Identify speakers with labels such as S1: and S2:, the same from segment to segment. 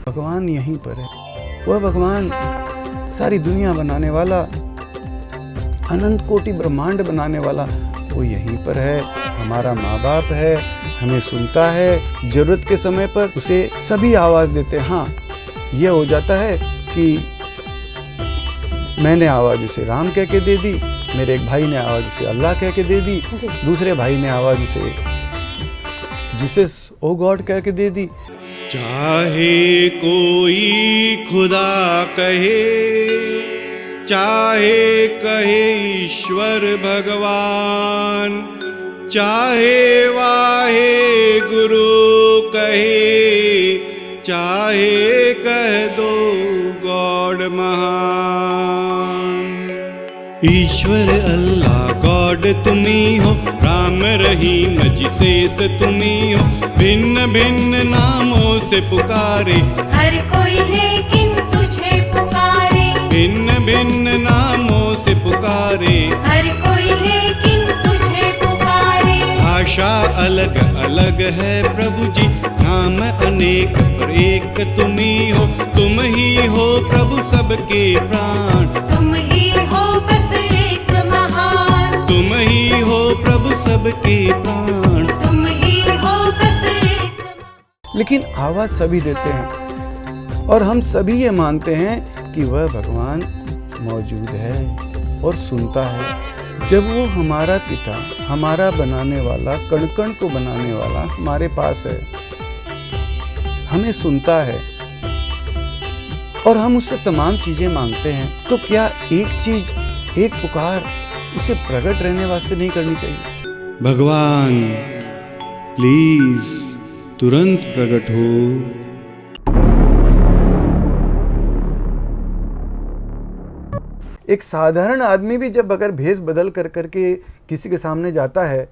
S1: भगवान यहीं पर है। वह भगवान सारी दुनिया बनाने वाला, अनंत कोटि ब्रह्मांड बनाने वाला, वो यहीं पर है। हमारा माँ बाप है, हमें सुनता है, जरूरत के समय पर उसे सभी आवाज़ देते हैं। हाँ, यह हो जाता है कि मैंने आवाज़ उसे राम कह के दे दी, मेरे एक भाई ने आवाज़ उसे अल्लाह कह के दे दी, दूसरे भाई ने आवाज़ उसे जीसस ओ गॉड कह के दे दी।
S2: चाहे कोई खुदा कहे, चाहे कहे ईश्वर भगवान, चाहे वाहे गुरु कहे, चाहे कह दो गॉड महान। ईश्वर अल्लाह गॉड तुम्ही हो, राम रहीम जिसेस तुम्ही हो, भिन्न भिन्न नामों से पुकारे
S3: हर कोई लेकिन तुझे पुकारे,
S2: भिन्न भिन्न नामों से पुकारे
S3: हर कोई लेकिन तुझे पुकारे।
S2: भाषा अलग अलग है प्रभु जी, नाम अनेक पर एक तुम्ही हो, तुम ही हो प्रभु सबके प्राण,
S3: तुम ही हो बस एक महान,
S2: तुम ही हो प्रभु सबके प्राण।
S3: तुम ही हो बस एक महान।
S1: लेकिन आवाज़ सभी देते हैं और हम सभी ये मानते हैं कि वह भगवान मौजूद है और सुनता है। जब वो हमारा पिता, हमारा बनाने वाला, कण कण को बनाने वाला हमारे पास है, हमें सुनता है और हम उससे तमाम चीज़ें मांगते हैं, तो क्या एक चीज़, एक पुकार उसे प्रकट रहने वास्ते नहीं करनी चाहिए?
S2: भगवान प्लीज तुरंत प्रकट हो।
S1: एक साधारण आदमी भी जब अगर भेष बदल कर करके किसी के सामने जाता है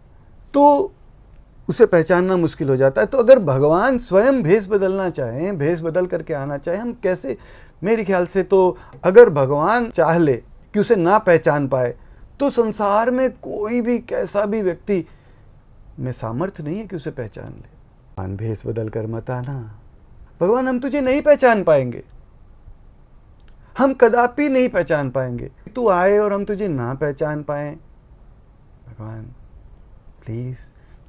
S1: तो उसे पहचानना मुश्किल हो जाता है। तो अगर भगवान स्वयं भेष बदलना चाहें, भेष बदल करके आना चाहें, हम कैसे? मेरे ख्याल से तो अगर भगवान चाह ले कि उसे ना पहचान पाए तो संसार में कोई भी कैसा भी व्यक्ति में सामर्थ्य नहीं है कि उसे पहचान ले। भगवान भेष बदल कर मत आना, भगवान हम तुझे नहीं पहचान पाएंगे, हम कदापि नहीं पहचान पाएंगे। तू आए और हम तुझे ना पहचान पाए। भगवान प्लीज,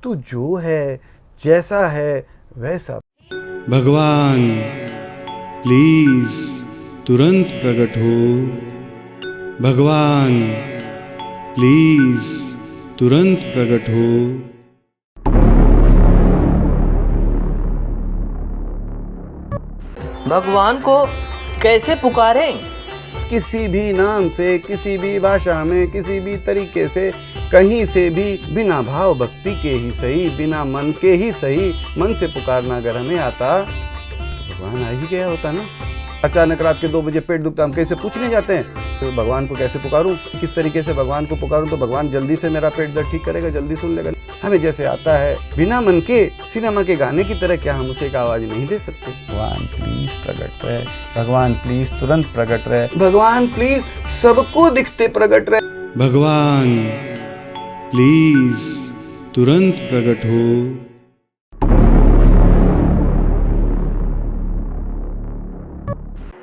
S1: तू जो है, जैसा है वैसा।
S2: भगवान प्लीज तुरंत प्रकट हो। भगवान प्लीज तुरंत प्रकट हो।
S4: भगवान को कैसे पुकारें?
S1: किसी भी नाम से, किसी भी भाषा में, किसी भी तरीके से, कहीं से भी, बिना भाव भक्ति के ही सही, बिना मन के ही सही, मन से पुकारना अगर हमें आता तो भगवान आ ही गया होता ना। अचानक रात के 2 बजे पेट दुखता, हम कैसे पूछने जाते हैं तो भगवान को कैसे पुकारूं, किस तरीके से भगवान को पुकारूं तो भगवान जल्दी से मेरा पेट दर्द ठीक करेगा, जल्दी सुन लेगा। हमें जैसे आता है बिना मन के, सिनेमा के गाने की तरह, क्या हम उसे एक आवाज नहीं दे सकते? भगवान प्लीज प्रकट रहे, भगवान प्लीज तुरंत प्रकट रहे, भगवान प्लीज सबको दिखते प्रकट रहे।
S2: भगवान प्लीज तुरंत प्रकट हो।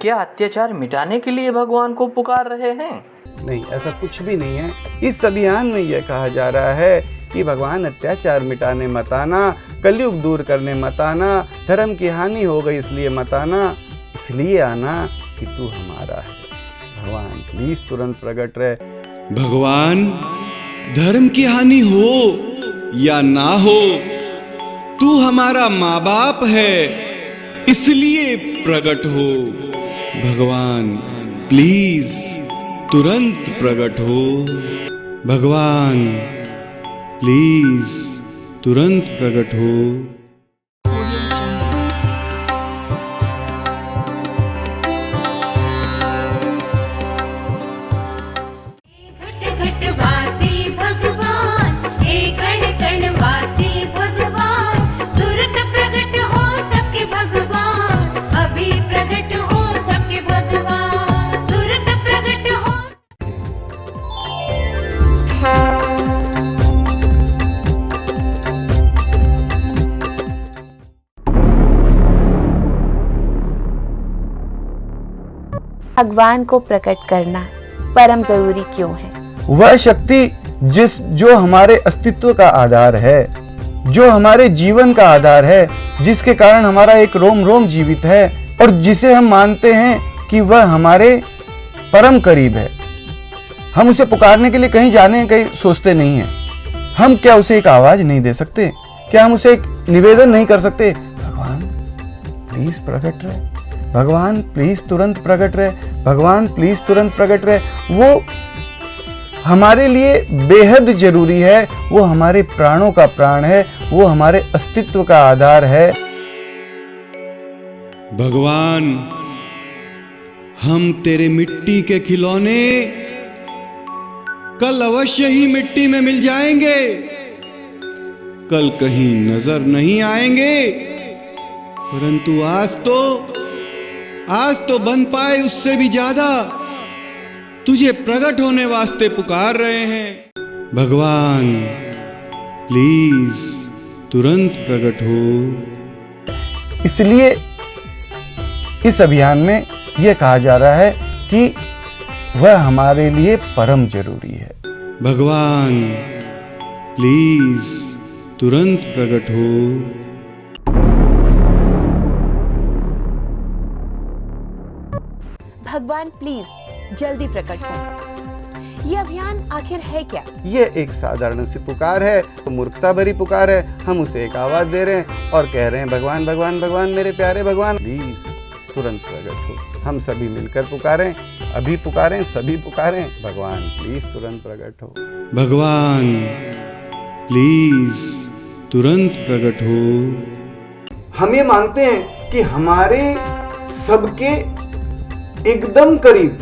S4: क्या अत्याचार मिटाने के लिए भगवान को पुकार रहे हैं?
S1: नहीं, ऐसा कुछ भी नहीं है। इस अभियान में यह कहा जा रहा है कि भगवान अत्याचार मिटाने मत आना, कलयुग दूर करने मत आना, धर्म की हानि हो गई इसलिए मत आना, इसलिए आना कि तू हमारा है। भगवान प्लीज तुरंत प्रकट रहे।
S2: भगवान धर्म की हानि हो या ना हो, तू हमारा माँ बाप है इसलिए प्रकट हो। भगवान प्लीज तुरंत प्रकट हो। भगवान प्लीज तुरंत प्रकट हो।
S3: घट घट वासी भगवान, हे कण कण वासी भगवान, तुरंत प्रकट हो सबके भगवान, अभी प्रकट हो सबके भगवान, तुरंत प्रकट हो।
S5: भगवान को प्रकट करना परम जरूरी क्यों है?
S1: वह शक्ति जो हमारे अस्तित्व का आधार है, जो हमारे जीवन का आधार है, जिसके कारण हमारा एक रोम रोम जीवित है और जिसे हम मानते हैं कि वह हमारे परम करीब है। हम उसे पुकारने के लिए कहीं जाने कहीं सोचते नहीं हैं। हम क्या उसे एक आवाज नहीं दे सकते? क्या हम उसे एक निवेदन नहीं कर सकते? भगवान प्लीज प्रकट रहे, भगवान प्लीज तुरंत प्रकट रहे, भगवान प्लीज तुरंत प्रकट रहे। वो हमारे लिए बेहद जरूरी है, वो हमारे प्राणों का प्राण है, वो हमारे अस्तित्व का आधार है।
S2: भगवान, हम तेरे मिट्टी के खिलौने कल अवश्य ही मिट्टी में मिल जाएंगे, कल कहीं नजर नहीं आएंगे, परंतु आज तो बन पाए उससे भी ज्यादा तुझे प्रकट होने वास्ते पुकार रहे हैं। भगवान प्लीज तुरंत प्रकट हो।
S1: इसलिए इस अभियान में यह कहा जा रहा है कि वह हमारे लिए परम जरूरी है।
S2: भगवान प्लीज तुरंत प्रकट हो।
S5: भगवान प्लीज जल्दी प्रकट हो। ये अभियान आखिर है क्या?
S1: ये एक साधारण सी पुकार है, मूर्खता भरी पुकार है। हम उसे एक आवाज दे रहे हैं और कह रहे हैं भगवान भगवान भगवान, मेरे प्यारे भगवान प्लीज तुरंत प्रकट हो। हम सभी मिलकर पुकारें, अभी पुकारें, सभी पुकारें, भगवान प्लीज तुरंत प्रकट हो।
S2: भगवान प्लीज तुरंत प्रकट हो।
S1: हम ये मानते हैं कि हमारे सबके एकदम करीब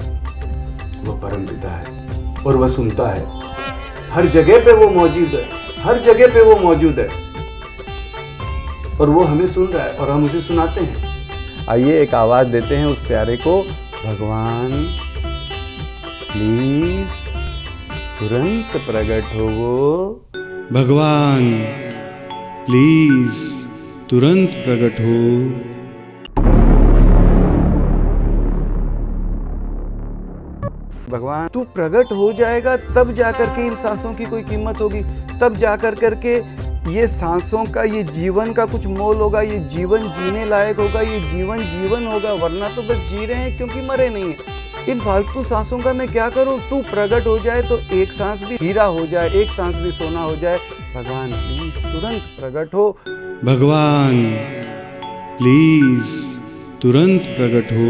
S1: वह परम पिता है और वह सुनता है। हर जगह पे वो मौजूद है, हर जगह पे वो मौजूद है और वो हमें सुन रहा है और हम उसे सुनाते हैं। आइए एक आवाज देते हैं उस प्यारे को, भगवान प्लीज तुरंत प्रकट हो।
S2: भगवान प्लीज तुरंत प्रकट हो।
S1: भगवान तू प्रकट हो जाएगा तब जाकर के इन सांसों की कोई कीमत होगी, तब जाकर करके ये सांसों का, ये जीवन का कुछ मोल होगा, ये जीवन जीने लायक होगा, ये जीवन जीवन होगा। वरना तो बस जी रहे हैं क्योंकि मरे नहीं हैं। इन फालतू सांसों का मैं क्या करूं? तू प्रकट हो जाए तो एक सांस भी हीरा हो जाए, एक सांस भी सोना हो जाए। भगवान प्लीज तुरंत प्रकट हो।
S2: भगवान प्लीज तुरंत प्रकट हो।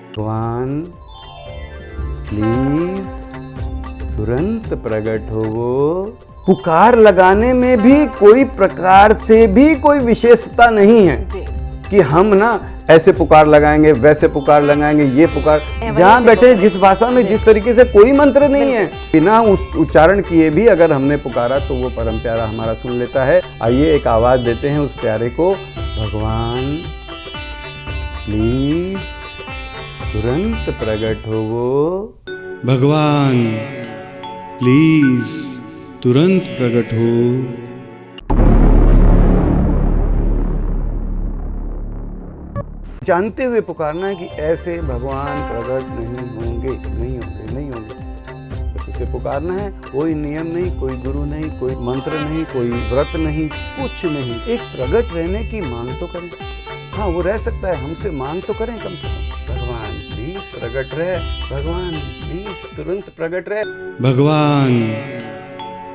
S1: भगवान प्लीज तुरंत प्रकट हो। पुकार लगाने में भी कोई प्रकार से भी कोई विशेषता नहीं है कि हम ना ऐसे पुकार लगाएंगे, वैसे पुकार लगाएंगे, ये पुकार। जहाँ बैठे जिस भाषा में जिस तरीके से कोई मंत्र नहीं है, बिना उच्चारण किए भी अगर हमने पुकारा तो वो परम प्यारा हमारा सुन लेता है। आइए एक आवाज देते हैं उस प्यारे को, भगवान प्लीज तुरंत प्रकट हो।
S2: भगवान प्लीज तुरंत प्रकट हो।
S1: जानते हुए पुकारना है कि ऐसे भगवान प्रकट नहीं होंगे, नहीं होंगे, नहीं होंगे। बस उसे पुकारना है। कोई नियम नहीं, कोई गुरु नहीं, कोई मंत्र नहीं, कोई व्रत नहीं, कुछ नहीं। एक प्रकट रहने की मांग तो करें। हाँ, वो रह सकता है, हमसे मांग तो करें कम से कम। भगवान प्लीज प्रकट रहे, भगवान प्लीज तुरंत प्रकट रहे।
S2: भगवान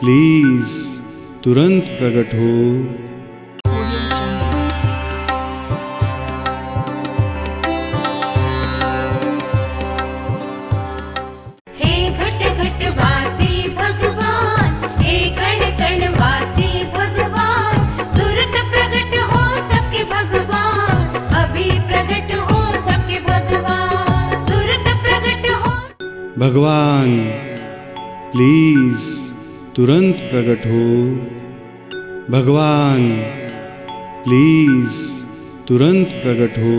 S2: प्लीज तुरंत प्रकट हो।
S3: हे घट घट वासी भगवान, हे कण कण वासी भगवान, तुरंत प्रकट हो सबके भगवान, अभी प्रकट हो सबके भगवान, तुरंत प्रकट हो।
S2: भगवान प्लीज तुरंत प्रकट हो। भगवान प्लीज तुरंत प्रकट हो।